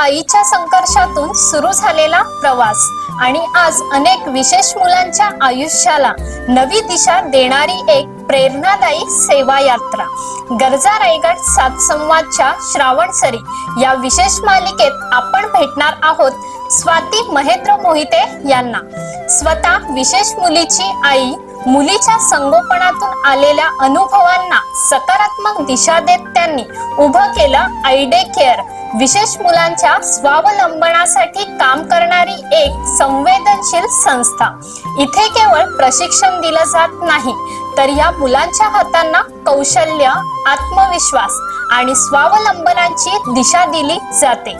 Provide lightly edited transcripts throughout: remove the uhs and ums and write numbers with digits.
आईच्या संघर्षातून सुरू झालेला प्रवास आणि आज अनेक विशेष मुलांच्या आयुष्याला नवी दिशा देणारी एक प्रेरणादायी सेवा यात्रा गरजा रायगड सात संवादच्या श्रावणसरी या विशेष मालिकेत आपण भेटणार आहोत स्वाती महेंद्र मोहिते यांना। स्वतः विशेष मुलीची आई, मुलीच्या संगोपनातून आलेल्या अनुभवांना सकारात्मक दिशा देत त्यांनी उभं केलं आई डे केअर, विशेष मुलांच्या स्वावलंबनासाठी काम करणारी एक संवेदनशील संस्था। इथे केवळ प्रशिक्षण दिलं जात नाही तर या मुलांच्या हातांना कौशल्य, आत्मविश्वास आणि स्वावलंबनाची दिशा दिली जाते।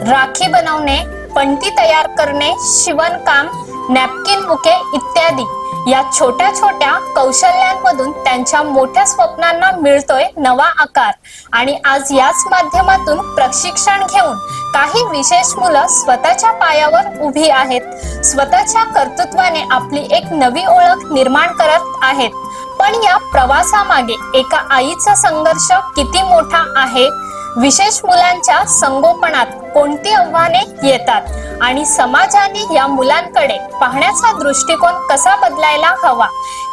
राखी बनवणे, पणती तयार करणे, शिवणकाम, नॅपकिन बुके इत्यादी या छोट्या छोट्या कौशल्यांमधून त्यांच्या मोठ्या स्वप्नांना मिळतोय नवा आकार। आणि आज याच माध्यमातून प्रशिक्षण घेऊन काही विशेष मुलं स्वतःच्या पायावर उभी आहेत, स्वतःच्या कर्तृत्वाने आपली एक नवी ओळख निर्माण करत आहेत। पण या प्रवासामागे एका आईचा संघर्ष किती मोठा आहे, विशेष मुलांच्या संगोपनात कोणती आव्हाने येतात आणि समाजाने या मुलांकडे पाहण्याचा दृष्टिकोन कसा बदलायला हवा,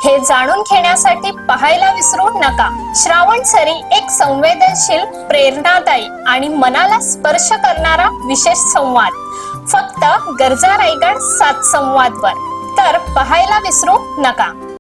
हे जाणून घेण्यासाठी पाहायला विसरू नका। श्रावणसरी एक संवेदनशील, प्रेरणादायी आणि मनाला स्पर्श करणारा विशेष संवाद फक्त गरजा रायगड सात संवादवर, तर पाहायला विसरू नका।